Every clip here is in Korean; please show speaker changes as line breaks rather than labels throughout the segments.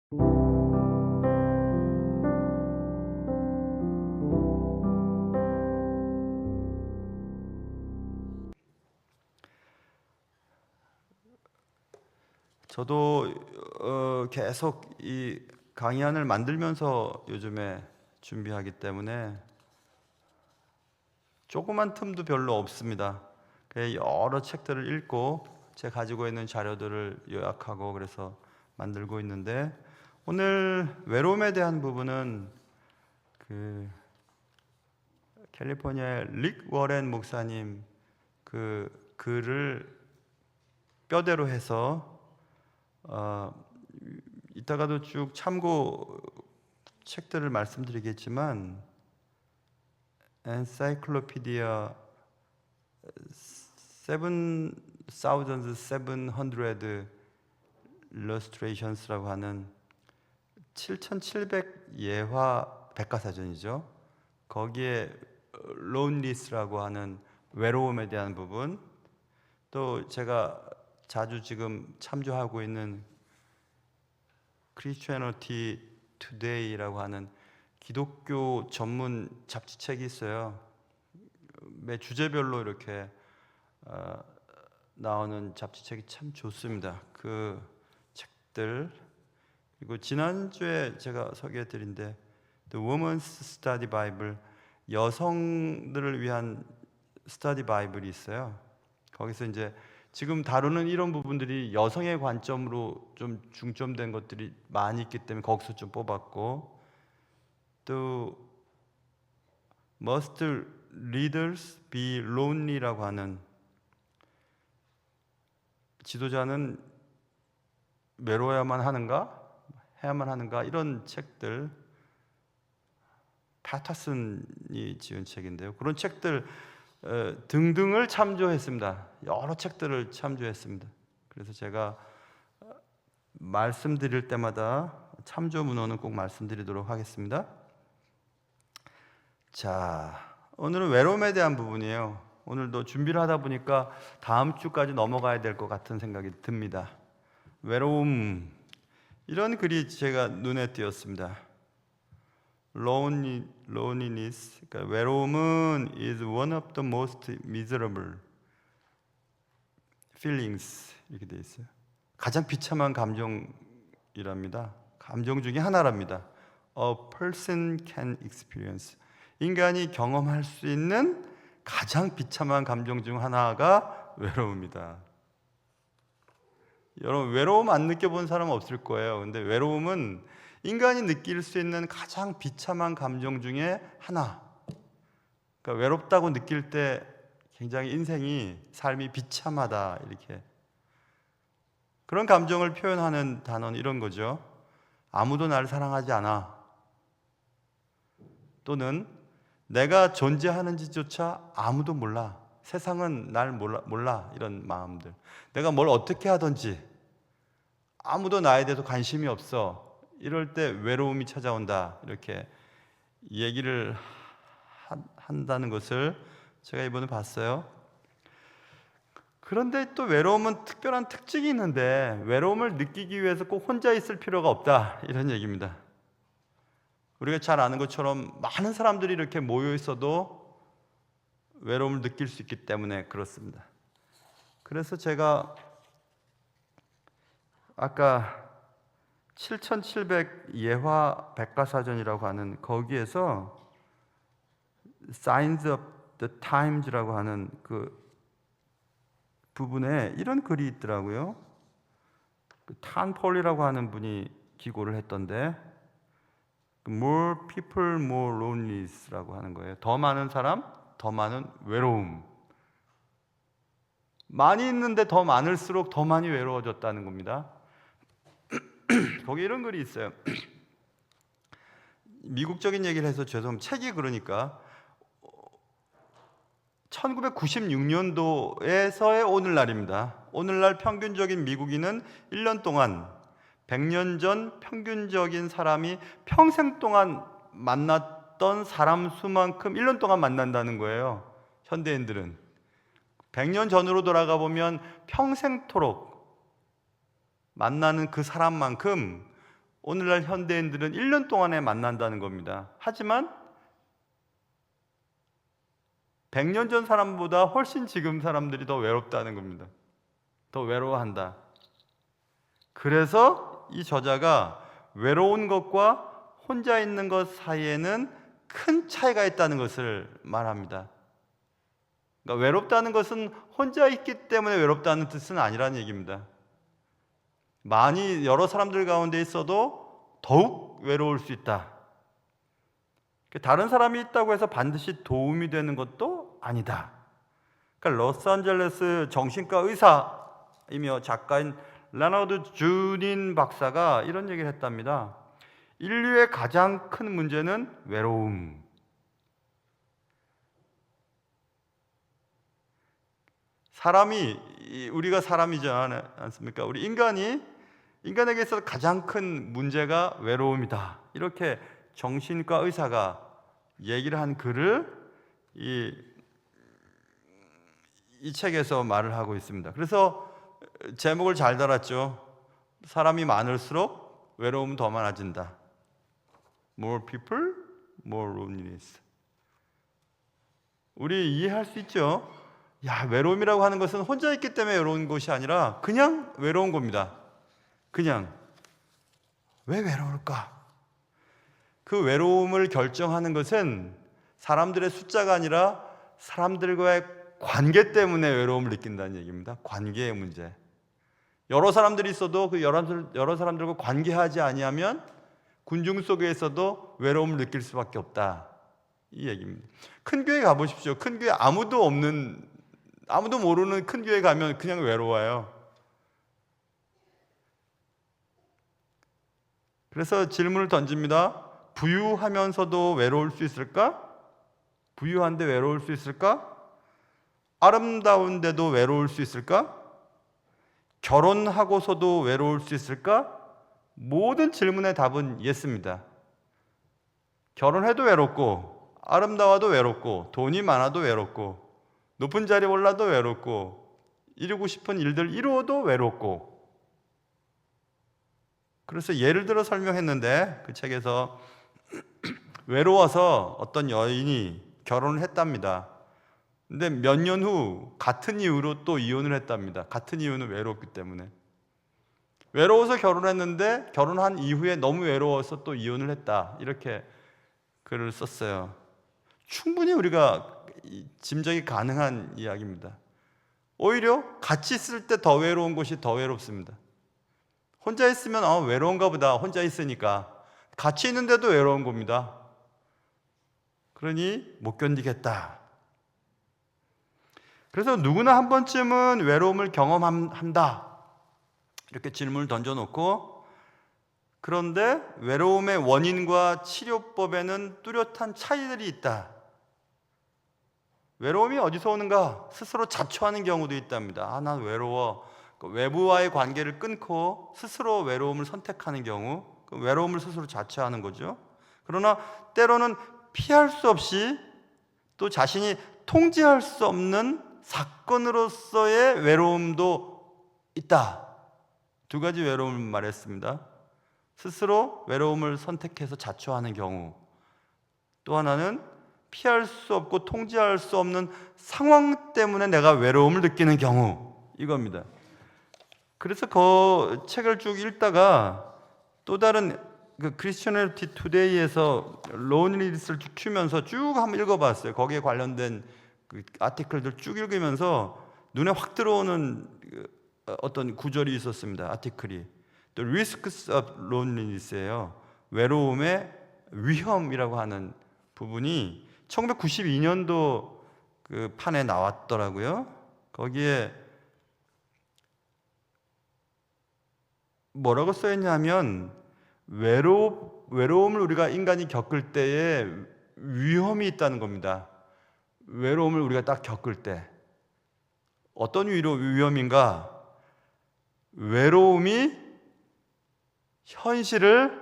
저도 계속 이 강의안을 만들면서 요즘에 준비하기 때문에 조그만 틈도 별로 없습니다. 여러 책들을 읽고 제가 가지고 있는 자료들을 요약하고 그래서 만들고 있는데, 오늘 외로움에 대한 부분은 그 캘리포니아의 릭 워렌 목사님 그 글을 뼈대로 해서 이따가도 쭉 참고 책들을 말씀드리겠지만, Encyclopedia 7700 Illustrations라고 하는 7700 예화 백과사전이죠. 거기에 loneliness라고 하는 외로움에 대한 부분, 또 제가 자주 지금 참조하고 있는 Christianity Today라고 하는 기독교 전문 잡지책이 있어요. 매 주제별로 이렇게 나오는 잡지책이 참 좋습니다. 그 책들, 그리고 지난주에 제가 소개해드린데 The Women's Study Bible, 여성들을 위한 스터디 바이블이 있어요. 거기서 이제 지금 다루는 이런 부분들이 여성의 관점으로 좀 중점된 것들이 많이 있기 때문에 거기서 좀 뽑았고, 또 Must Leaders Be Lonely라고 하는, 지도자는 외로워야만 하는가? 해야만 하는가? 이런 책들, 파터슨이 지은 책인데요. 그런 책들 등등을 참조했습니다. 여러 책들을 참조했습니다. 그래서 제가 말씀드릴 때마다 참조 문헌은 꼭 말씀드리도록 하겠습니다. 자, 오늘은 외로움에 대한 부분이에요. 오늘도 준비를 하다 보니까 다음 주까지 넘어가야 될 것 같은 생각이 듭니다. 외로움, 이런 글이 제가 눈에 띄었습니다. Loneliness, 그러니까 외로움은 is one of the most miserable feelings, 이렇게 돼 있어요. 가장 비참한 감정이랍니다. 감정 중에 하나랍니다. A person can experience, 인간이 경험할 수 있는 가장 비참한 감정 중 하나가 외로움이다. 여러분, 외로움 안 느껴본 사람 없을 거예요. 근데 외로움은 인간이 느낄 수 있는 가장 비참한 감정 중에 하나. 그러니까 외롭다고 느낄 때 굉장히 인생이, 삶이 비참하다, 이렇게 그런 감정을 표현하는 단어는 이런 거죠. 아무도 나를 사랑하지 않아, 또는 내가 존재하는지조차 아무도 몰라, 세상은 날 몰라, 이런 마음들. 내가 뭘 어떻게 하든지 아무도 나에 대해서 관심이 없어, 이럴 때 외로움이 찾아온다, 이렇게 얘기를 한다는 것을 제가 이번에 봤어요. 그런데 또 외로움은 특별한 특징이 있는데, 외로움을 느끼기 위해서 꼭 혼자 있을 필요가 없다, 이런 얘기입니다. 우리가 잘 아는 것처럼 많은 사람들이 이렇게 모여 있어도 외로움을 느낄 수 있기 때문에 그렇습니다. 그래서 제가 아까 7700 예화 백과사전이라고 하는 거기에서 Signs of the Times라고 하는 그 부분에 이런 글이 있더라고요. 탄 폴이라고 하는 분이 기고를 했던데, More people, more loneliness라고 하는 거예요. 더 많은 사람, 더 많은 외로움. 많이 있는데 더 많을수록 더 많이 외로워졌다는 겁니다. 거기 이런 글이 있어요. 미국적인 얘기를 해서 죄송합니다. 책이 그러니까 1996년도에서의 오늘날입니다. 오늘날 평균적인 미국인은 1년 동안 100년 전 평균적인 사람이 평생 동안 만났던 사람 수만큼 1년 동안 만난다는 거예요. 현대인들은 100년 전으로 돌아가 보면 평생토록 만나는 그 사람만큼 오늘날 현대인들은 1년 동안에 만난다는 겁니다. 하지만 100년 전 사람보다 훨씬 지금 사람들이 더 외롭다는 겁니다. 더 외로워한다. 그래서 이 저자가 외로운 것과 혼자 있는 것 사이에는 큰 차이가 있다는 것을 말합니다. 그러니까 외롭다는 것은 혼자 있기 때문에 외롭다는 뜻은 아니라는 얘기입니다. 많이 여러 사람들 가운데 있어도 더욱 외로울 수 있다. 다른 사람이 있다고 해서 반드시 도움이 되는 것도 아니다. 그러니까 로스앤젤레스 정신과 의사이며 작가인 레너드 주닌 박사가 이런 얘기를 했답니다. 인류의 가장 큰 문제는 외로움. 우리가 사람이지 않습니까? 우리 인간에게 있어서 가장 큰 문제가 외로움이다. 이렇게 정신과 의사가 얘기를 한 글을 이 책에서 말을 하고 있습니다. 그래서 제목을 잘 달았죠. 사람이 많을수록 외로움은 더 많아진다. More people, more loneliness. 우리 이해할 수 있죠? 외로움이라고 하는 것은 혼자 있기 때문에 외로운 것이 아니라 그냥 외로운 겁니다. 그냥 왜 외로울까? 그 외로움을 결정하는 것은 사람들의 숫자가 아니라 사람들과의 관계 때문에 외로움을 느낀다는 얘기입니다. 관계의 문제. 여러 사람들이 있어도 그 여러 사람들과 관계하지 아니하면 군중 속에서도 외로움을 느낄 수밖에 없다. 이 얘기입니다. 큰 교회 가보십시오. 큰 교회 아무도 모르는 큰 교회 가면 그냥 외로워요. 그래서 질문을 던집니다. 부유하면서도 외로울 수 있을까? 부유한데 외로울 수 있을까? 아름다운데도 외로울 수 있을까? 결혼하고서도 외로울 수 있을까? 모든 질문의 답은 예스입니다. 결혼해도 외롭고, 아름다워도 외롭고, 돈이 많아도 외롭고, 높은 자리에 올라도 외롭고, 이루고 싶은 일들 이루어도 외롭고. 그래서 예를 들어 설명했는데 그 책에서 외로워서 어떤 여인이 결혼을 했답니다. 근데 몇 년 후 같은 이유로 또 이혼을 했답니다. 같은 이유는 외롭기 때문에. 외로워서 결혼했는데 결혼한 이후에 너무 외로워서 또 이혼을 했다. 이렇게 글을 썼어요. 충분히 우리가 짐작이 가능한 이야기입니다. 오히려 같이 있을 때 더 외로운 것이 더 외롭습니다. 혼자 있으면 외로운가 보다. 혼자 있으니까. 같이 있는데도 외로운 겁니다. 그러니 못 견디겠다. 그래서 누구나 한 번쯤은 외로움을 경험한다. 이렇게 질문을 던져놓고, 그런데 외로움의 원인과 치료법에는 뚜렷한 차이들이 있다. 외로움이 어디서 오는가? 스스로 자초하는 경우도 있답니다. 난 외로워. 외부와의 관계를 끊고 스스로 외로움을 선택하는 경우, 외로움을 스스로 자초하는 거죠. 그러나 때로는 피할 수 없이 또 자신이 통제할 수 없는 사건으로서의 외로움도 있다. 두 가지 외로움을 말했습니다. 스스로 외로움을 선택해서 자초하는 경우, 또 하나는 피할 수 없고 통제할 수 없는 상황 때문에 내가 외로움을 느끼는 경우, 이겁니다. 그래서 그 책을 쭉 읽다가 또 다른 크리스천애리티 투데이에서 로니리스를 쭉 키우면서 쭉 한번 읽어봤어요. 거기에 관련된 그 아티클들 쭉 읽으면서 눈에 확 들어오는 어떤 구절이 있었습니다. 아티클이 The Risks of Loneliness예요. 외로움의 위험이라고 하는 부분이 1992년도 그 판에 나왔더라고요. 거기에 뭐라고 써있냐면 외로움을 우리가 인간이 겪을 때에 위험이 있다는 겁니다. 외로움을 우리가 딱 겪을 때 어떤 위험인가? 외로움이 현실을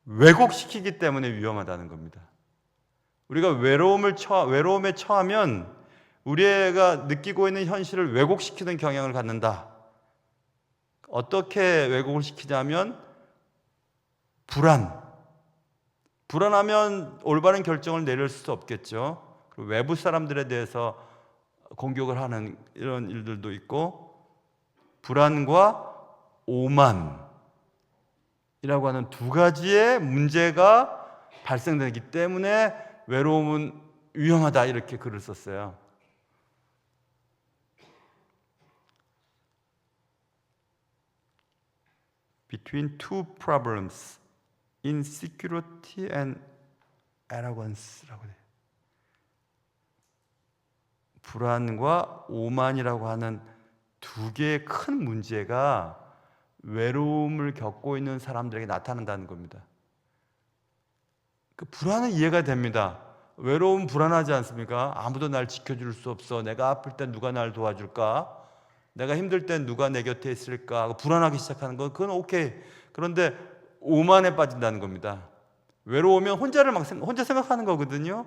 왜곡시키기 때문에 위험하다는 겁니다. 우리가 외로움에 처하면 우리가 느끼고 있는 현실을 왜곡시키는 경향을 갖는다. 어떻게 왜곡을 시키냐면 불안하면 올바른 결정을 내릴 수 없겠죠. 그리고 외부 사람들에 대해서 공격을 하는 이런 일들도 있고, 불안과 오만이라고 하는 두 가지의 문제가 발생되기 때문에 외로움은 위험하다, 이렇게 글을 썼어요. Between two problems, insecurity and arrogance라고 해요. 불안과 오만이라고 하는 두 개의 큰 문제가 외로움을 겪고 있는 사람들에게 나타난다는 겁니다. 그 불안은 이해가 됩니다. 외로움 불안하지 않습니까? 아무도 날 지켜줄 수 없어. 내가 아플 때 누가 날 도와줄까? 내가 힘들 땐 누가 내 곁에 있을까? 하고 불안하기 시작하는 건 그건 오케이. 그런데 오만에 빠진다는 겁니다. 외로우면 혼자 생각하는 거거든요.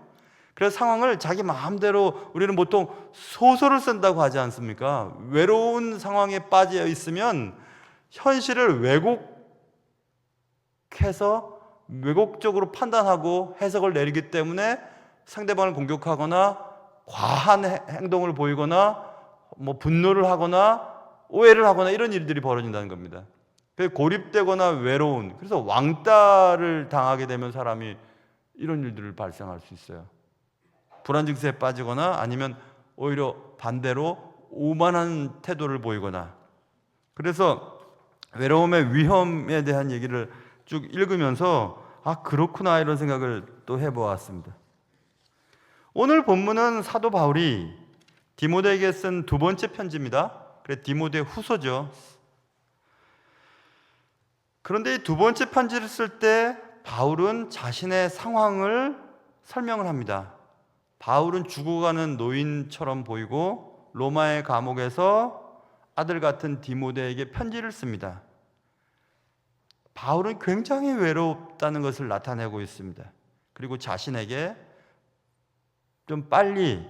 그래서 상황을 자기 마음대로, 우리는 보통 소설을 쓴다고 하지 않습니까? 외로운 상황에 빠져 있으면 현실을 왜곡적으로 판단하고 해석을 내리기 때문에 상대방을 공격하거나 과한 행동을 보이거나 분노를 하거나 오해를 하거나 이런 일들이 벌어진다는 겁니다. 고립되거나 외로운, 그래서 왕따를 당하게 되면 사람이 이런 일들을 발생할 수 있어요. 불안 증세에 빠지거나 아니면 오히려 반대로 오만한 태도를 보이거나. 그래서 외로움의 위험에 대한 얘기를 쭉 읽으면서 그렇구나, 이런 생각을 또 해보았습니다. 오늘 본문은 사도 바울이 디모데에게 쓴 두 번째 편지입니다. 그래, 디모데 후서죠. 그런데 이 두 번째 편지를 쓸 때 바울은 자신의 상황을 설명을 합니다. 바울은 죽어가는 노인처럼 보이고 로마의 감옥에서 아들 같은 디모데에게 편지를 씁니다. 바울은 굉장히 외롭다는 것을 나타내고 있습니다. 그리고 자신에게 좀 빨리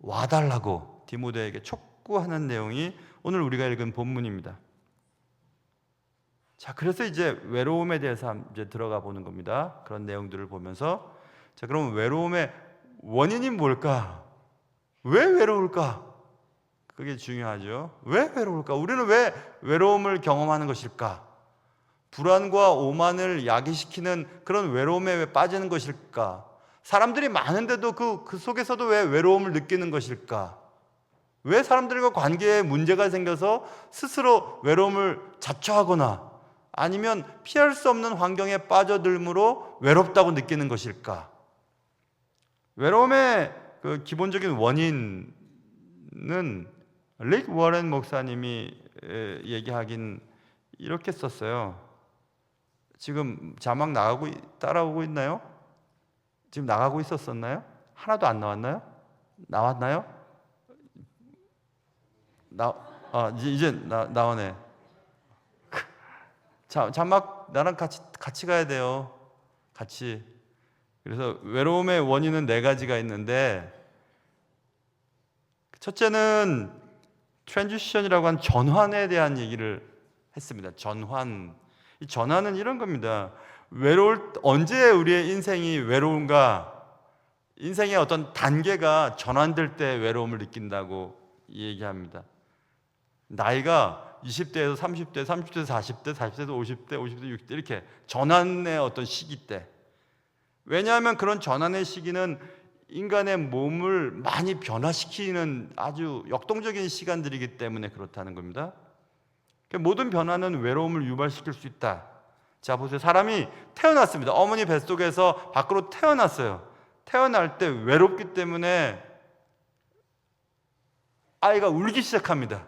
와달라고 디모데에게 촉구하는 내용이 오늘 우리가 읽은 본문입니다. 자, 그래서 이제 외로움에 대해서 이제 들어가 보는 겁니다. 그런 내용들을 보면서, 자, 그럼 외로움의 원인이 뭘까? 왜 외로울까? 그게 중요하죠. 왜 외로울까? 우리는 왜 외로움을 경험하는 것일까? 불안과 오만을 야기시키는 그런 외로움에 왜 빠지는 것일까? 사람들이 많은데도 그 속에서도 왜 외로움을 느끼는 것일까? 왜 사람들과 관계에 문제가 생겨서 스스로 외로움을 자초하거나 아니면 피할 수 없는 환경에 빠져들므로 외롭다고 느끼는 것일까? 외로움의 그 기본적인 원인은 릭 워렌 목사님이 얘기하긴 이렇게 썼어요. 지금 자막 따라오고 있나요? 지금 나가고 있었었나요? 하나도 안 나왔나요? 나왔나요? 이제 나오네. 자막 나랑 같이 가야 돼요. 같이. 그래서 외로움의 원인은 네 가지가 있는데, 첫째는 트랜지션이라고 한 전환에 대한 얘기를 했습니다. 전환. 이 전환은 이런 겁니다. 언제 우리의 인생이 외로운가? 인생의 어떤 단계가 전환될 때 외로움을 느낀다고 얘기합니다. 나이가 20대에서 30대, 30대에서 40대, 40대에서 50대, 50대, 60대 이렇게 전환의 어떤 시기 때. 왜냐하면 그런 전환의 시기는 인간의 몸을 많이 변화시키는 아주 역동적인 시간들이기 때문에 그렇다는 겁니다. 모든 변화는 외로움을 유발시킬 수 있다. 자, 보세요. 사람이 태어났습니다. 어머니 뱃속에서 밖으로 태어났어요. 태어날 때 외롭기 때문에 아이가 울기 시작합니다.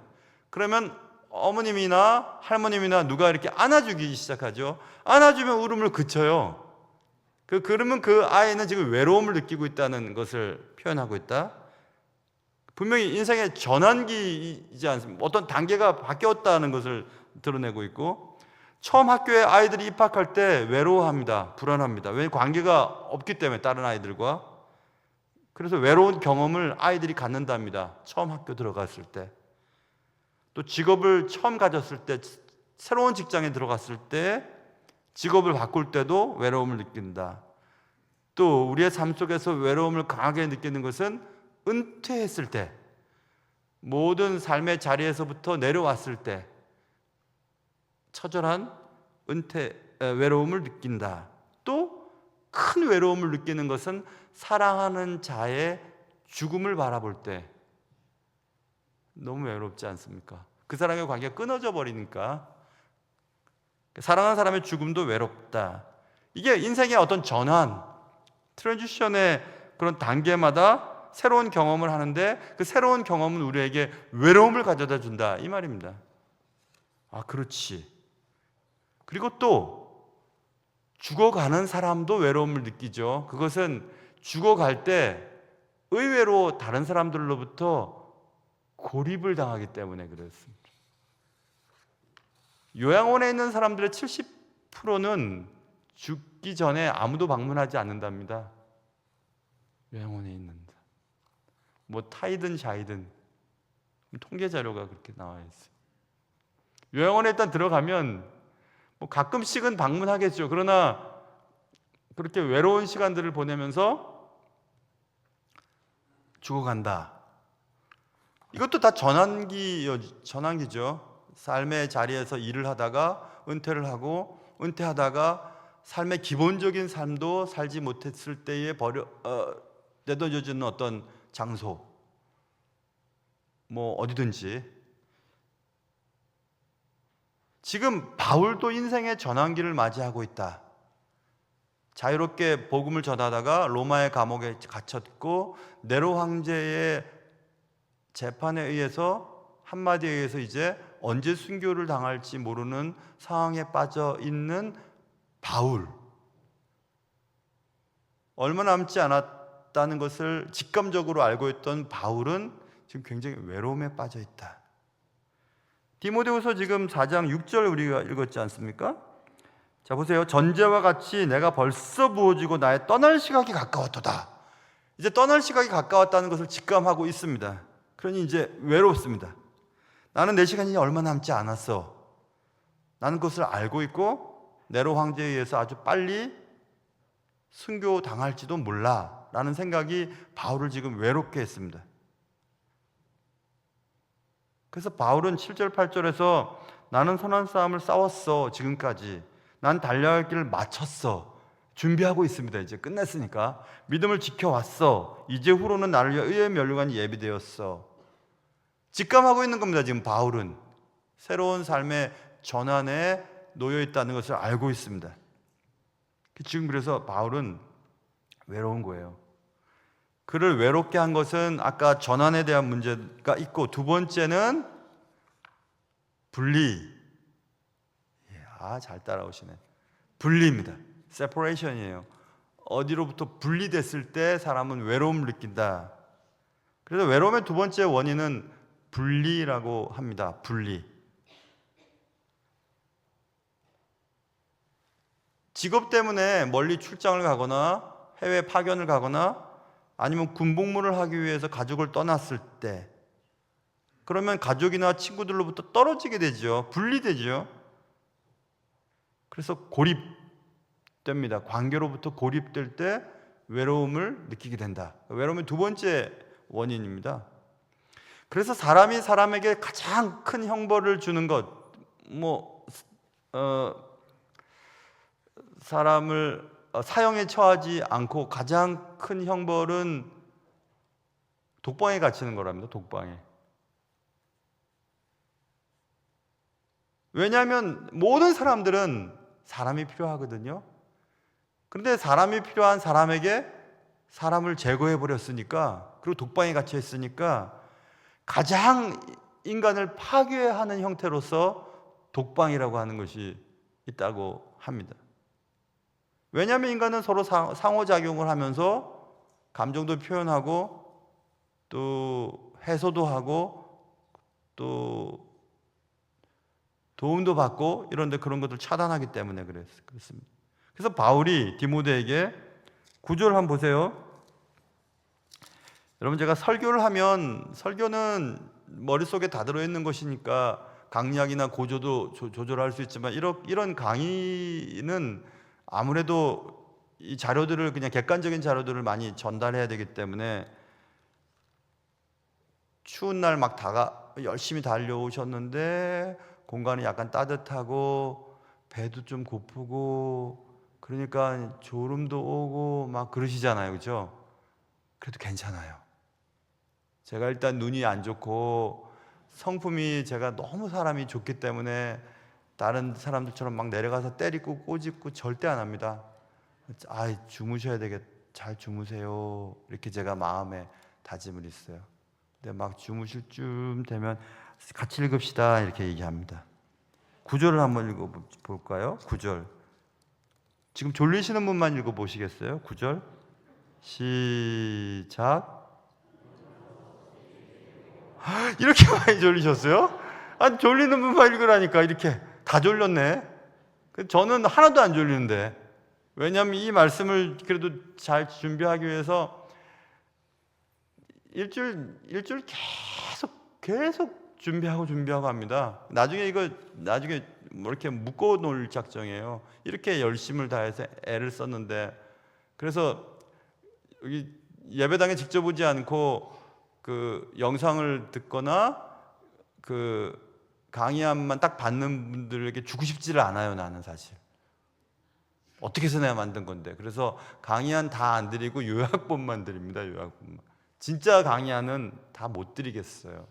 그러면 어머님이나 할머님이나 누가 이렇게 안아주기 시작하죠. 안아주면 울음을 그쳐요. 그러면 그 아이는 지금 외로움을 느끼고 있다는 것을 표현하고 있다. 분명히 인생의 전환기이지 않습니까? 어떤 단계가 바뀌었다는 것을 드러내고 있고, 처음 학교에 아이들이 입학할 때 외로워합니다. 불안합니다. 왜? 관계가 없기 때문에 다른 아이들과. 그래서 외로운 경험을 아이들이 갖는답니다. 처음 학교 들어갔을 때. 또 직업을 처음 가졌을 때, 새로운 직장에 들어갔을 때 직업을 바꿀 때도 외로움을 느낀다. 또 우리의 삶 속에서 외로움을 강하게 느끼는 것은 은퇴했을 때, 모든 삶의 자리에서부터 내려왔을 때 처절한 외로움을 느낀다. 또 큰 외로움을 느끼는 것은 사랑하는 자의 죽음을 바라볼 때 너무 외롭지 않습니까? 그 사람의 관계가 끊어져 버리니까 사랑하는 사람의 죽음도 외롭다. 이게 인생의 어떤 전환, 트랜지션의 그런 단계마다 새로운 경험을 하는데 그 새로운 경험은 우리에게 외로움을 가져다 준다, 이 말입니다. 아, 그렇지. 그리고 또 죽어가는 사람도 외로움을 느끼죠. 그것은 죽어갈 때 의외로 다른 사람들로부터 고립을 당하기 때문에 그렇습니다. 요양원에 있는 사람들의 70%는 죽기 전에 아무도 방문하지 않는답니다. 요양원에 있는 뭐 타이든 샤이든 통계 자료가 그렇게 나와 있어요. 요양원에 일단 들어가면 뭐 가끔씩은 방문하겠죠. 그러나 그렇게 외로운 시간들을 보내면서 죽어간다. 이것도 다 전환기죠. 삶의 자리에서 일을 하다가 은퇴를 하고, 은퇴하다가 삶의 기본적인 삶도 살지 못했을 때에 내던져지는 어떤 장소, 뭐 어디든지. 지금 바울도 인생의 전환기를 맞이하고 있다. 자유롭게 복음을 전하다가 로마의 감옥에 갇혔고, 네로 황제의 재판에 의해서, 한마디에 의해서 이제 언제 순교를 당할지 모르는 상황에 빠져 있는 바울. 얼마 남지 않았다는 것을 직감적으로 알고 있던 바울은 지금 굉장히 외로움에 빠져 있다. 디모데후서 지금 4장 6절 우리가 읽었지 않습니까? 자, 보세요. 전제와 같이 내가 벌써 부어지고 나의 떠날 시각이 가까웠도다. 이제 떠날 시각이 가까웠다는 것을 직감하고 있습니다. 그러니 이제 외롭습니다. 나는 내 시간이 얼마 남지 않았어. 나는 그것을 알고 있고 네로 황제에 의해서 아주 빨리 순교 당할지도 몰라 라는 생각이 바울을 지금 외롭게 했습니다. 그래서 바울은 7절 8절에서 나는 선한 싸움을 싸웠어. 지금까지 난 달려야 할 길을 마쳤어. 준비하고 있습니다. 이제 끝냈으니까 믿음을 지켜왔어. 이제 후로는 나를 위하여 의의 면류관이 예비되었어. 직감하고 있는 겁니다. 지금 바울은 새로운 삶의 전환에 놓여 있다는 것을 알고 있습니다. 지금 그래서 바울은 외로운 거예요. 그를 외롭게 한 것은 아까 전환에 대한 문제가 있고, 두 번째는 분리. 잘 따라오시네. 분리입니다. separation이에요. 어디로부터 분리됐을 때 사람은 외로움을 느낀다. 그래서 외로움의 두 번째 원인은 분리라고 합니다. 분리. 직업 때문에 멀리 출장을 가거나 해외 파견을 가거나 아니면 군복무를 하기 위해서 가족을 떠났을 때, 그러면 가족이나 친구들로부터 떨어지게 되죠. 분리되죠. 그래서 고립됩니다. 관계로부터 고립될 때 외로움을 느끼게 된다. 외로움의 두 번째 원인입니다. 그래서 사람이 사람에게 가장 큰 형벌을 주는 것, 사람을 사형에 처하지 않고 가장 큰 형벌은 독방에 갇히는 거랍니다. 독방에. 왜냐하면 모든 사람들은 사람이 필요하거든요. 그런데 사람이 필요한 사람에게 사람을 제거해 버렸으니까, 그리고 독방에 갇혀 있으니까 가장 인간을 파괴하는 형태로서 독방이라고 하는 것이 있다고 합니다. 왜냐하면 인간은 서로 상호작용을 하면서 감정도 표현하고 또 해소도 하고 또 도움도 받고 이런데 그런 것들 차단하기 때문에 그렇습니다. 그래서 바울이 디모데에게 9절 한번 보세요. 여러분, 제가 설교를 하면 설교는 머릿속에 다 들어있는 것이니까 강약이나 고조도 조절할 수 있지만 이런 강의는 아무래도 이 자료들을 그냥 객관적인 자료들을 많이 전달해야 되기 때문에 추운 날 막 열심히 달려오셨는데 공간이 약간 따뜻하고 배도 좀 고프고 그러니까 졸음도 오고 막 그러시잖아요, 그죠? 그래도 괜찮아요. 제가 일단 눈이 안 좋고 성품이 제가 너무 사람이 좋기 때문에 다른 사람들처럼 막 내려가서 때리고 꼬집고 절대 안 합니다. 주무셔야 되겠다, 잘 주무세요, 이렇게 제가 마음에 다짐을 했어요. 근데 막 주무실 쯤 되면 같이 읽읍시다 이렇게 얘기합니다. 9절을 한번 읽어볼까요? 9절. 지금 졸리시는 분만 읽어보시겠어요? 9절 시작. 이렇게 많이 졸리셨어요? 졸리는 분만 읽으라니까. 이렇게 다 졸렸네. 저는 하나도 안 졸리는데. 왜냐하면 이 말씀을 그래도 잘 준비하기 위해서 일주일 계속 준비하고 합니다. 나중에 뭐 이렇게 묶어 놓을 작정이에요. 이렇게 열심을 다해서 애를 썼는데, 그래서 여기 예배당에 직접 오지 않고 그 영상을 듣거나 그 강의안만 딱 받는 분들에게 주고 싶지를 않아요. 나는 사실 어떻게 해서 내가 만든 건데. 그래서 강의안 다 안 드리고 요약본만 드립니다. 요약본만. 진짜 강의안은 다 못 드리겠어요.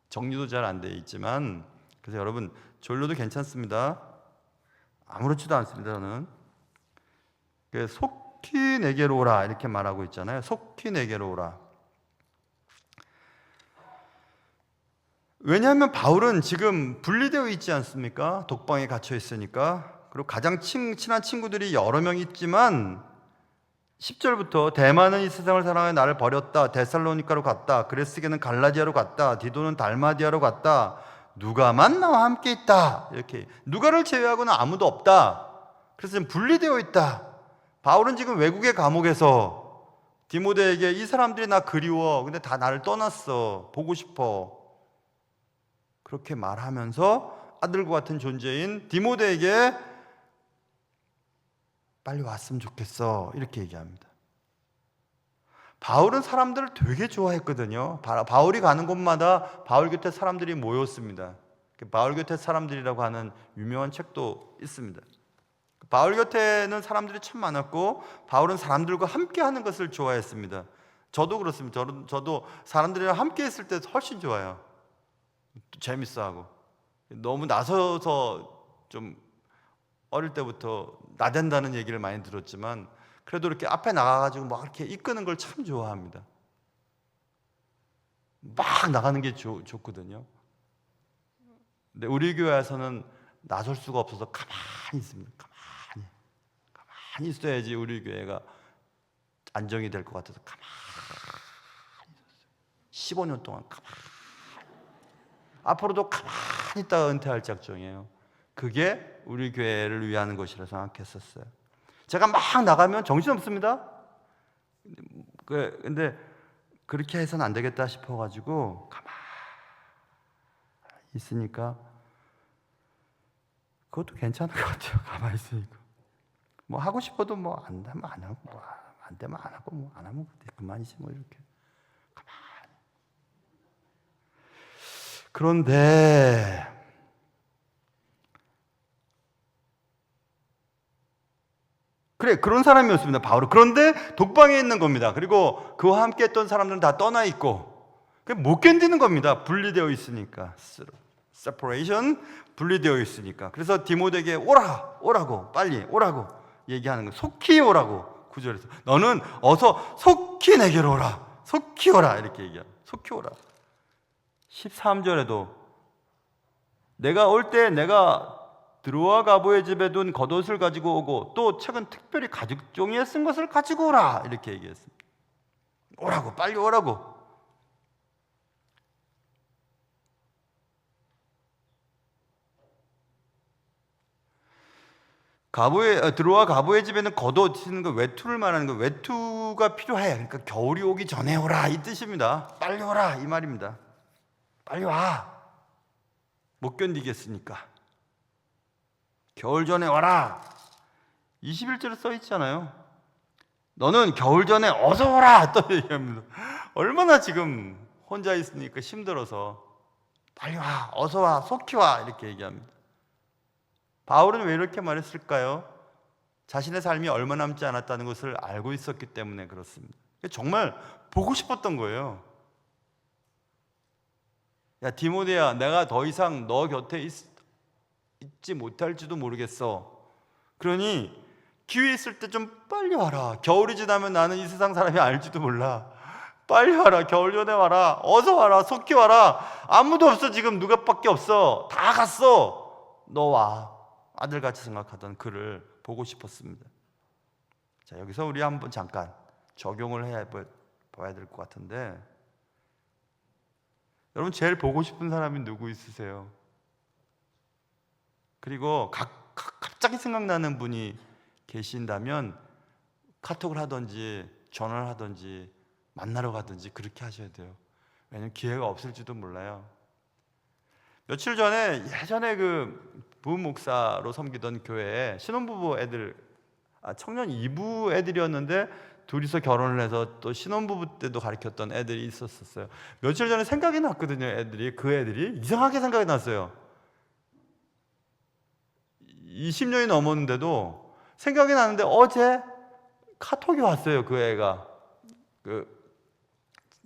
정리도 잘 안 돼 있지만. 그래서 여러분 졸려도 괜찮습니다. 아무렇지도 않습니다. 저는 속히 내게로 오라 이렇게 말하고 있잖아요. 속히 내게로 오라. 왜냐하면 바울은 지금 분리되어 있지 않습니까? 독방에 갇혀 있으니까. 그리고 가장 친한 친구들이 여러 명 있지만 10절부터 대만은 이 세상을 사랑하여 나를 버렸다. 데살로니가로 갔다. 그레스게는 갈라디아로 갔다. 디도는 달마디아로 갔다. 누가만 나와 함께 있다. 이렇게 누가를 제외하고는 아무도 없다. 그래서 지금 분리되어 있다. 바울은 지금 외국의 감옥에서 디모데에게 이 사람들이 나 그리워. 근데 다 나를 떠났어. 보고 싶어. 그렇게 말하면서 아들과 같은 존재인 디모데에게 빨리 왔으면 좋겠어 이렇게 얘기합니다. 바울은 사람들을 되게 좋아했거든요. 바울이 가는 곳마다 바울 곁에 사람들이 모였습니다. 바울 곁에 사람들이라고 하는 유명한 책도 있습니다. 바울 곁에는 사람들이 참 많았고 바울은 사람들과 함께 하는 것을 좋아했습니다. 저도 그렇습니다. 저도 사람들이랑 함께 있을 때 훨씬 좋아요. 재밌어하고. 너무 나서서 좀 어릴 때부터 나댄다는 얘기를 많이 들었지만 그래도 이렇게 앞에 나가가지고 막 이렇게 이끄는 걸 참 좋아합니다. 막 나가는 게 좋거든요. 근데 우리 교회에서는 나설 수가 없어서 가만히 있습니다. 가만히 있어야지 우리 교회가 안정이 될 것 같아서 가만히 있었어요. 15년 동안 가만히. 앞으로도 가만히 있다가 은퇴할 작정이에요. 그게 우리 교회를 위하는 것이라 생각했었어요. 제가 막 나가면 정신없습니다. 근데 그렇게 해서는 안 되겠다 싶어가지고 가만히 있으니까 그것도 괜찮은 것 같아요. 가만히 있으니까 뭐 하고 싶어도 뭐 안 되면 안 하고 뭐 안 되면 안 하고 뭐 안 하면 그만이지 뭐 이렇게 가만히. 그런데 그런 사람이었습니다. 바울은. 그런데 독방에 있는 겁니다. 그리고 그와 함께 했던 사람들은 다 떠나 있고 못 견디는 겁니다. 분리되어 있으니까. separation, 분리되어 있으니까. 그래서 디모데에게 오라고 빨리 오라고 얘기하는 거예요. 속히 오라고. 9절에서 너는 어서 속히 내게로 오라. 속히 오라 이렇게 얘기해요. 속히 오라. 13절에도 내가 올 때 내가 드로아 가보의 집에 둔 겉옷을 가지고 오고 또 책은 특별히 가죽 종이에 쓴 것을 가지고 오라 이렇게 얘기했습니다. 오라고 빨리 오라고. 드로아 가보의 집에는 겉옷 쓰는 거 외투를 말하는 거 외투가 필요해. 그러니까 겨울이 오기 전에 오라 이 뜻입니다. 빨리 오라 이 말입니다. 빨리 와. 못 견디겠으니까 겨울 전에 와라. 21절에 써 있잖아요. 너는 겨울 전에 어서 오라 또 얘기합니다. 얼마나 지금 혼자 있으니까 힘들어서 빨리 와, 어서 와, 속히 와 이렇게 얘기합니다. 바울은 왜 이렇게 말했을까요? 자신의 삶이 얼마 남지 않았다는 것을 알고 있었기 때문에 그렇습니다. 정말 보고 싶었던 거예요. 야 디모데야, 내가 더 이상 너 곁에 있지 못할지도 모르겠어. 그러니 기회 있을 때 좀 빨리 와라. 겨울이 지나면 나는 이 세상 사람이 알지도 몰라. 빨리 와라. 겨울 전에 와라. 어서 와라. 속히 와라. 아무도 없어. 지금 누가밖에 없어. 다 갔어. 너 와. 아들같이 생각하던 그를 보고 싶었습니다. 자, 여기서 우리 한번 잠깐 적용을 봐야 될 것 같은데, 여러분 제일 보고 싶은 사람이 누구 있으세요? 그리고 갑자기 생각나는 분이 계신다면 카톡을 하든지 전화를 하든지 만나러 가든지 그렇게 하셔야 돼요. 왜냐면 기회가 없을지도 몰라요. 며칠 전에 예전에 그 부흥 목사로 섬기던 교회에 신혼부부 애들, 청년 2부 애들이었는데 둘이서 결혼을 해서 또 신혼부부 때도 가르쳤던 애들이 있었어요. 며칠 전에 생각이 났거든요. 그 애들이 이상하게 생각이 났어요. 20년이 넘었는데도 생각이 나는데 어제 카톡이 왔어요. 그 애가 그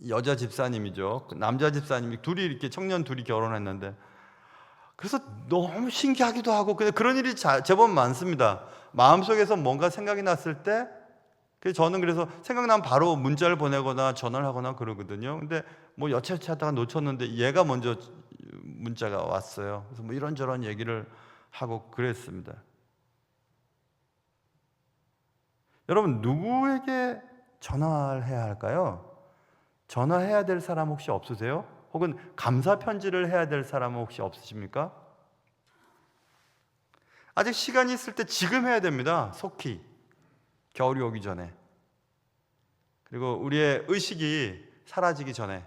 여자 집사님이죠. 그 남자 집사님이 둘이 이렇게 청년 둘이 결혼했는데, 그래서 너무 신기하기도 하고 그런 일이 제법 많습니다. 마음속에서 뭔가 생각이 났을 때 저는 그래서 생각나면 바로 문자를 보내거나 전화를 하거나 그러거든요. 근데 뭐 여차여차 하다가 놓쳤는데 얘가 먼저 문자가 왔어요. 그래서 뭐 이런저런 얘기를 하고 그랬습니다. 여러분 누구에게 전화를 해야 할까요? 전화해야 될 사람 혹시 없으세요? 혹은 감사 편지를 해야 될 사람은 혹시 없으십니까? 아직 시간이 있을 때 지금 해야 됩니다. 속히 겨울이 오기 전에, 그리고 우리의 의식이 사라지기 전에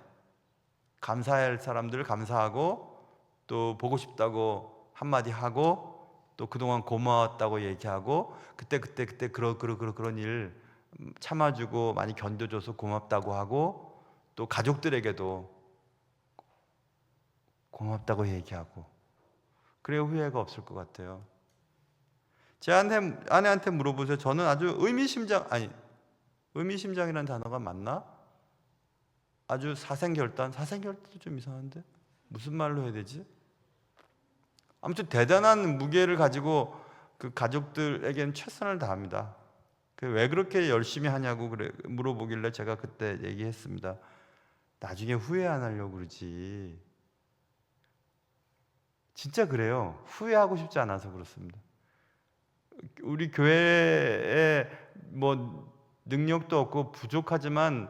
감사할 사람들을 감사하고 또 보고 싶다고 한마디 하고 또 그동안 고마웠다고 얘기하고 그때 그런 일 참아주고 많이 견뎌줘서 고맙다고 하고 또 가족들에게도 고맙다고 얘기하고, 그래야 후회가 없을 것 같아요. 제 아내한테 물어보세요. 저는 아주 의미심장이라는 단어가 맞나? 아주 사생결단도 좀 이상한데 무슨 말로 해야 되지? 아무튼 대단한 무게를 가지고 그 가족들에게는 최선을 다합니다. 왜 그렇게 열심히 하냐고 물어보길래 제가 그때 얘기했습니다. 나중에 후회 안 하려고 그러지. 진짜 그래요. 후회하고 싶지 않아서 그렇습니다. 우리 교회에 뭐 능력도 없고 부족하지만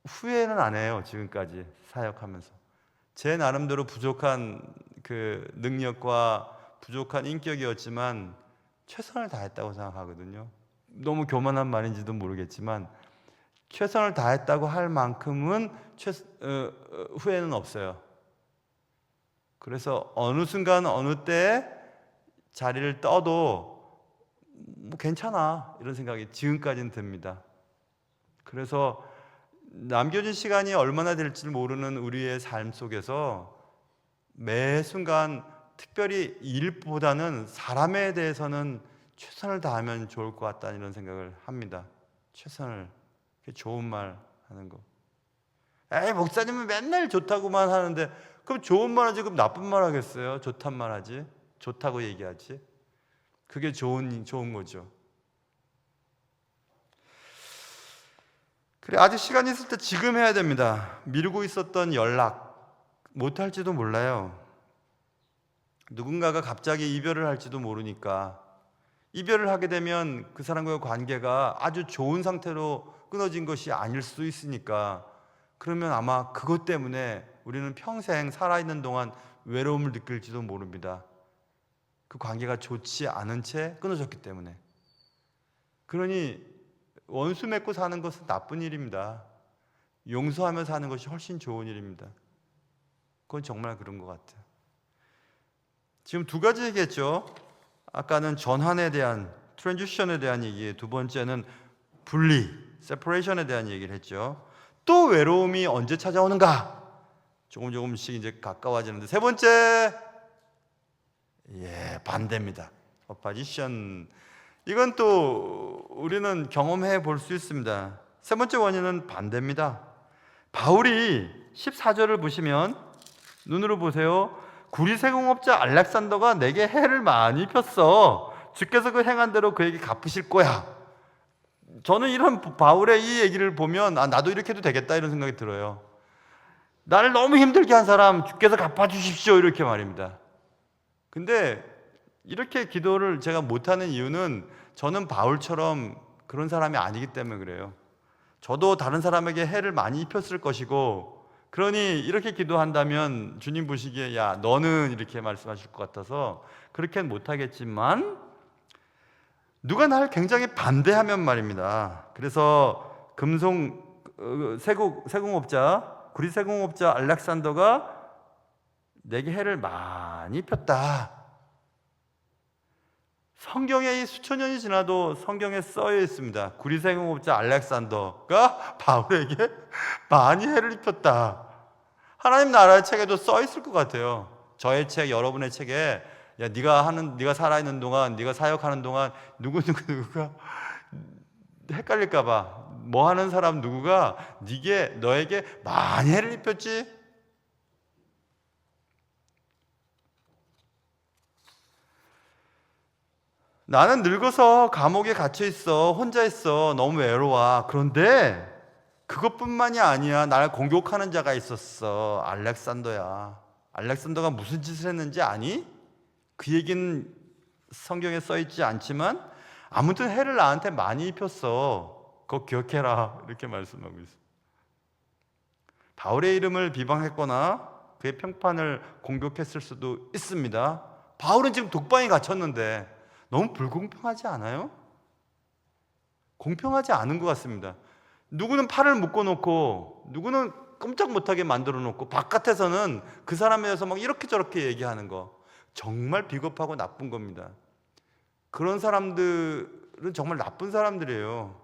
후회는 안 해요. 지금까지 사역하면서 제 나름대로 부족한 그 능력과 부족한 인격이었지만 최선을 다했다고 생각하거든요. 너무 교만한 말인지도 모르겠지만 최선을 다했다고 할 만큼은 후회는 없어요. 그래서 어느 순간 어느 때에 자리를 떠도 뭐 괜찮아 이런 생각이 지금까지는 듭니다. 그래서 남겨진 시간이 얼마나 될지 모르는 우리의 삶 속에서 매 순간 특별히 일보다는 사람에 대해서는 최선을 다하면 좋을 것 같다는 이런 생각을 합니다. 최선을, 좋은 말 하는 거. 목사님은 맨날 좋다고만 하는데 그럼 좋은 말 하지 그럼 나쁜 말 하겠어요? 좋단 말 하지, 좋다고 얘기하지. 그게 좋은 거죠. 그래, 아직 시간이 있을 때 지금 해야 됩니다. 미루고 있었던 연락 못할지도 몰라요. 누군가가 갑자기 이별을 할지도 모르니까 이별을 하게 되면 그 사람과의 관계가 아주 좋은 상태로 끊어진 것이 아닐 수도 있으니까, 그러면 아마 그것 때문에 우리는 평생 살아있는 동안 외로움을 느낄지도 모릅니다. 그 관계가 좋지 않은 채 끊어졌기 때문에. 그러니 원수 맺고 사는 것은 나쁜 일입니다. 용서하며 사는 것이 훨씬 좋은 일입니다. 그건 정말 그런 것 같아요. 지금 두 가지 얘기했죠. 아까는 전환에 대한, 트랜지션에 대한 얘기, 두 번째는 분리, 세퍼레이션에 대한 얘기를 했죠. 또 외로움이 언제 찾아오는가? 조금씩 이제 가까워지는데, 세 번째, 반대입니다. 어파지션. 이건 또 우리는 경험해 볼 수 있습니다. 세 번째 원인은 반대입니다. 바울이 14절을 보시면, 눈으로 보세요. 구리세공업자 알렉산더가 내게 해를 많이 입혔어. 주께서 그 행한 대로 그에게 갚으실 거야. 저는 이런 바울의 이 얘기를 보면 나도 이렇게 해도 되겠다 이런 생각이 들어요. 나를 너무 힘들게 한 사람 주께서 갚아주십시오 이렇게 말입니다. 근데 이렇게 기도를 제가 못하는 이유는 저는 바울처럼 그런 사람이 아니기 때문에 그래요. 저도 다른 사람에게 해를 많이 입혔을 것이고, 그러니 이렇게 기도한다면 주님 보시기에 야 너는 이렇게 말씀하실 것 같아서 그렇게는 못하겠지만, 누가 나를 굉장히 반대하면 말입니다. 그래서 세공업자, 구리세공업자 알렉산더가 내게 해를 많이 입혔다. 성경에 이 수천 년이 지나도 성경에 써여 있습니다. 구리세공업자 알렉산더가 바울에게 많이 해를 입혔다. 하나님 나라의 책에도 써 있을 것 같아요. 저의 책, 여러분의 책에 야 네가 살아있는 동안, 네가 사역하는 동안 누구가 헷갈릴까봐 뭐 하는 사람 누구가 너에게 많이 해를 입혔지? 나는 늙어서 감옥에 갇혀 있어. 혼자 있어. 너무 외로워. 그런데 그것뿐만이 아니야. 나를 공격하는 자가 있었어. 알렉산더야. 알렉산더가 무슨 짓을 했는지 아니? 그 얘기는 성경에 써 있지 않지만 아무튼 해를 나한테 많이 입혔어. 그거 기억해라. 이렇게 말씀하고 있어. 바울의 이름을 비방했거나 그의 평판을 공격했을 수도 있습니다. 바울은 지금 독방에 갇혔는데 너무 불공평하지 않아요? 공평하지 않은 것 같습니다. 누구는 팔을 묶어놓고 누구는 꼼짝 못하게 만들어놓고 바깥에서는 그 사람에 대해서 막 이렇게 저렇게 얘기하는 거 정말 비겁하고 나쁜 겁니다. 그런 사람들은 정말 나쁜 사람들이에요.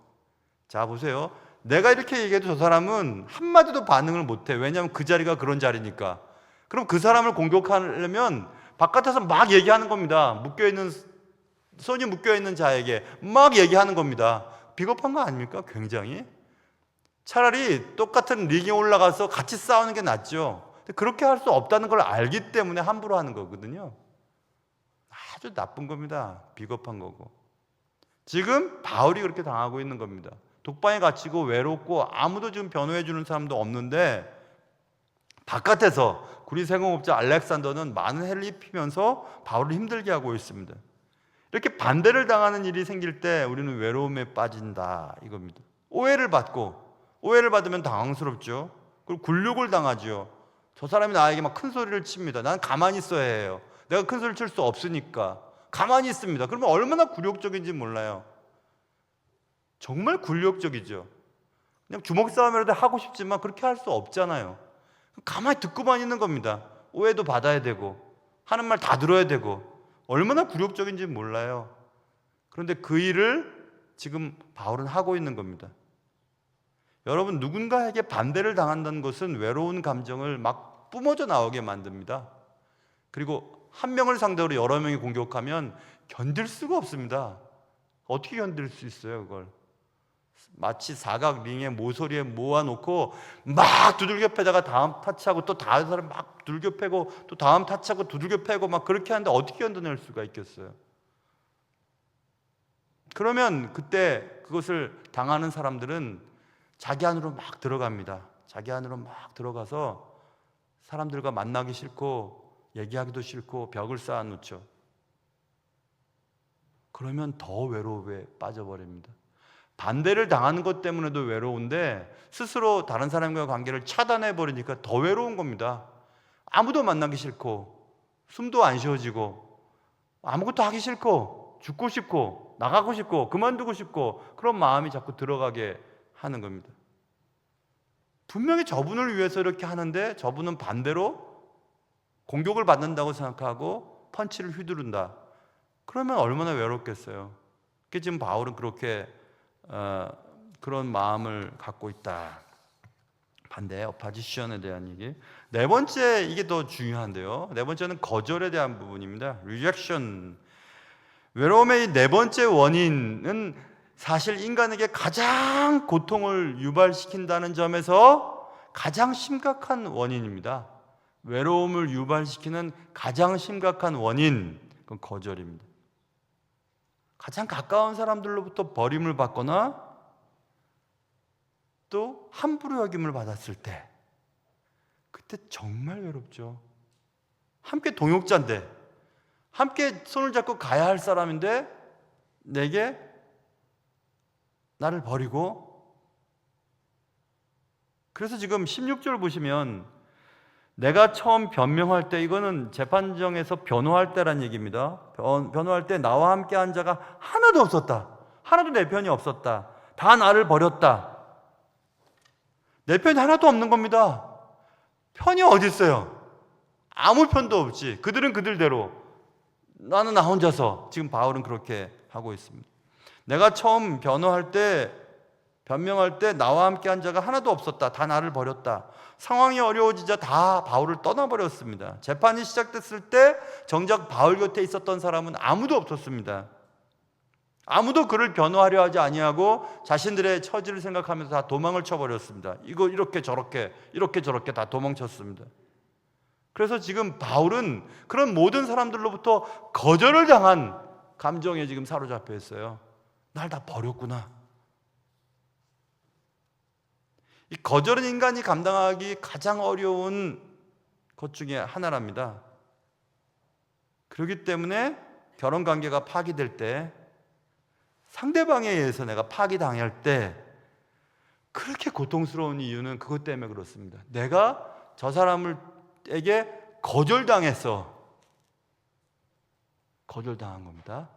자 보세요. 내가 이렇게 얘기해도 저 사람은 한마디도 반응을 못해. 왜냐하면 그 자리가 그런 자리니까. 그럼 그 사람을 공격하려면 바깥에서 막 얘기하는 겁니다. 손이 묶여있는 자에게 막 얘기하는 겁니다. 비겁한 거 아닙니까? 굉장히. 차라리 똑같은 링에 올라가서 같이 싸우는 게 낫죠. 그렇게 할 수 없다는 걸 알기 때문에 함부로 하는 거거든요. 아주 나쁜 겁니다. 비겁한 거고. 지금 바울이 그렇게 당하고 있는 겁니다. 독방에 갇히고 외롭고 아무도 지금 변호해 주는 사람도 없는데 바깥에서 구리세공업자 알렉산더는 많은 해를 입히면서 바울을 힘들게 하고 있습니다. 이렇게 반대를 당하는 일이 생길 때 우리는 외로움에 빠진다 이겁니다. 오해를 받으면 당황스럽죠. 그리고 굴욕을 당하죠. 저 사람이 나에게 막 큰 소리를 칩니다. 난 가만히 있어야 해요. 내가 큰 소리를 칠 수 없으니까 가만히 있습니다. 그러면 얼마나 굴욕적인지 몰라요. 정말 굴욕적이죠. 그냥 주먹 싸움이라도 하고 싶지만 그렇게 할 수 없잖아요. 가만히 듣고만 있는 겁니다. 오해도 받아야 되고 하는 말 다 들어야 되고 얼마나 굴욕적인지 몰라요. 그런데 그 일을 지금 바울은 하고 있는 겁니다. 여러분, 누군가에게 반대를 당한다는 것은 외로운 감정을 막 뿜어져 나오게 만듭니다. 그리고 한 명을 상대로 여러 명이 공격하면 견딜 수가 없습니다. 어떻게 견딜 수 있어요, 그걸? 마치 사각 링에 모서리에 모아놓고 막 두들겨 패다가 다음 타치하고 또 다른 사람 막 두들겨 패고 또 다음 타치하고 두들겨 패고 막 그렇게 하는데 어떻게 견뎌낼 수가 있겠어요? 그러면 그때 그것을 당하는 사람들은 자기 안으로 막 들어갑니다. 자기 안으로 막 들어가서 사람들과 만나기 싫고 얘기하기도 싫고 벽을 쌓아놓죠. 그러면 더 외로움에 빠져버립니다. 반대를 당하는 것 때문에도 외로운데 스스로 다른 사람과의 관계를 차단해버리니까 더 외로운 겁니다. 아무도 만나기 싫고 숨도 안 쉬어지고 아무것도 하기 싫고 죽고 싶고 나가고 싶고 그만두고 싶고 그런 마음이 자꾸 들어가게 하는 겁니다. 분명히 저분을 위해서 이렇게 하는데 저분은 반대로 공격을 받는다고 생각하고 펀치를 휘두른다. 그러면 얼마나 외롭겠어요. 그게 지금 바울은 그렇게 그런 마음을 갖고 있다. 반대, 어파지션에 대한 얘기. 네 번째, 이게 더 중요한데요. 네 번째는 거절에 대한 부분입니다. rejection. 외로움의 네 번째 원인은 사실 인간에게 가장 고통을 유발시킨다는 점에서 가장 심각한 원인입니다. 외로움을 유발시키는 가장 심각한 원인, 그건 거절입니다. 가장 가까운 사람들로부터 버림을 받거나 또 함부로 여김을 받았을 때, 그때 정말 외롭죠. 함께 동역자인데, 함께 손을 잡고 가야 할 사람인데 내게 나를 버리고. 그래서 지금 16절 보시면 내가 처음 변명할 때, 이거는 재판정에서 변호할 때란 얘기입니다. 변호할 때 나와 함께 한 자가 하나도 없었다. 하나도 내 편이 없었다. 다 나를 버렸다. 내 편이 하나도 없는 겁니다. 편이 어디 있어요? 아무 편도 없지. 그들은 그들대로, 나는 나 혼자서. 지금 바울은 그렇게 하고 있습니다. 내가 처음 변명할 때 나와 함께 한 자가 하나도 없었다. 다 나를 버렸다. 상황이 어려워지자 다 바울을 떠나버렸습니다. 재판이 시작됐을 때 정작 바울 곁에 있었던 사람은 아무도 없었습니다. 아무도 그를 변호하려 하지 아니하고 자신들의 처지를 생각하면서 다 도망을 쳐버렸습니다. 이거 이렇게 저렇게 다 도망쳤습니다. 그래서 지금 바울은 그런 모든 사람들로부터 거절을 당한 감정에 지금 사로잡혀 있어요. 날 다 버렸구나. 이 거절은 인간이 감당하기 가장 어려운 것 중에 하나랍니다. 그렇기 때문에 결혼관계가 파기될 때, 상대방에 의해서 내가 파기당할 때 그렇게 고통스러운 이유는 그것 때문에 그렇습니다. 내가 저 사람에게 거절당했어. 거절당한 겁니다.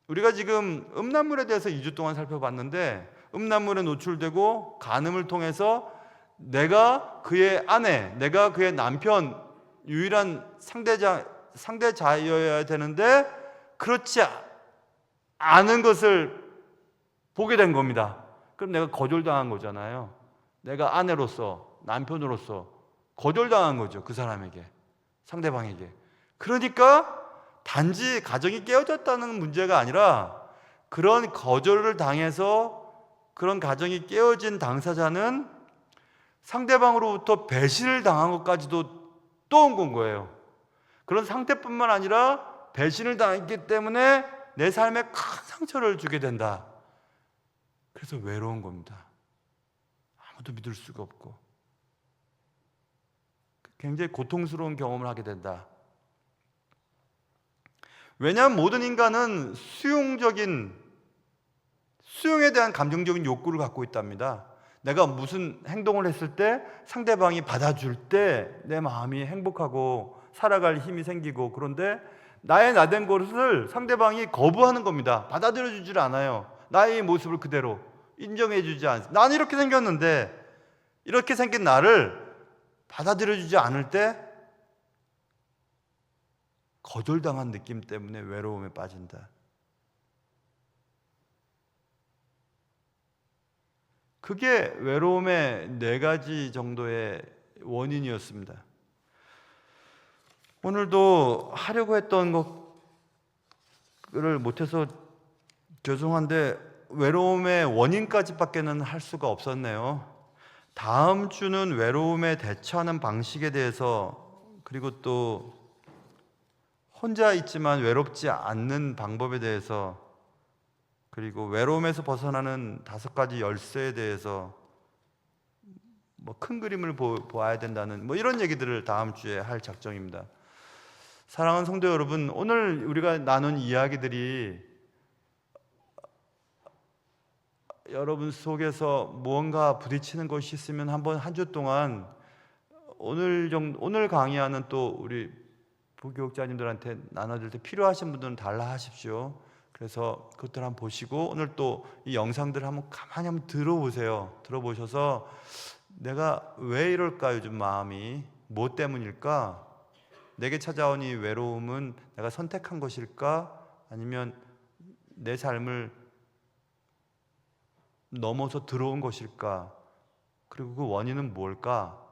우리가 지금 음란물에 대해서 2주 동안 살펴봤는데, 음란물에 노출되고 간음을 통해서 내가 그의 아내, 내가 그의 남편, 유일한 상대자여야 되는데 그렇지 않은 것을 보게 된 겁니다. 그럼 내가 거절당한 거잖아요. 내가 아내로서, 남편으로서 거절당한 거죠. 그 사람에게, 상대방에게. 그러니까 단지 가정이 깨어졌다는 문제가 아니라, 그런 거절을 당해서 그런 가정이 깨어진 당사자는 상대방으로부터 배신을 당한 것까지도 또 온 거예요. 그런 상태뿐만 아니라 배신을 당했기 때문에 내 삶에 큰 상처를 주게 된다. 그래서 외로운 겁니다. 아무도 믿을 수가 없고 굉장히 고통스러운 경험을 하게 된다. 왜냐하면 모든 인간은 수용에 대한 감정적인 욕구를 갖고 있답니다. 내가 무슨 행동을 했을 때 상대방이 받아줄 때 내 마음이 행복하고 살아갈 힘이 생기고, 그런데 나의 나된 것을 상대방이 거부하는 겁니다. 받아들여주질 않아요. 나의 모습을 그대로 인정해주지 않습니다. 나는 이렇게 생겼는데 이렇게 생긴 나를 받아들여주지 않을 때 거절당한 느낌 때문에 외로움에 빠진다. 그게 외로움의 4가지 정도의 원인이었습니다. 오늘도 하려고 했던 것을 못해서 죄송한데 외로움의 원인까지밖에는 할 수가 없었네요. 다음 주는 외로움에 대처하는 방식에 대해서, 그리고 또 혼자 있지만 외롭지 않는 방법에 대해서, 그리고 외로움에서 벗어나는 5가지 열쇠에 대해서 큰 그림을 보아야 된다는 이런 얘기들을 다음 주에 할 작정입니다. 사랑하는 성도 여러분, 오늘 우리가 나눈 이야기들이 여러분 속에서 무언가 부딪히는 것이 있으면 한번 한 주 동안 오늘 강의하는 또 우리 부교육자님들한테 나눠줄 때 필요하신 분들은 달라 하십시오. 그래서 그것들 한번 보시고 오늘 또 이 영상들 한번 가만히 한번 들어보세요. 들어보셔서 내가 왜 이럴까, 요즘 마음이 뭐 때문일까, 내게 찾아온 이 외로움은 내가 선택한 것일까? 아니면 내 삶을 넘어서 들어온 것일까? 그리고 그 원인은 뭘까?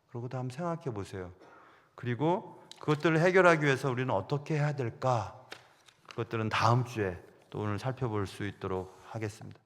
그러고 다 한번 생각해 보세요. 그리고 그것들을 해결하기 위해서 우리는 어떻게 해야 될까? 그것들은 다음 주에 또 오늘 살펴볼 수 있도록 하겠습니다.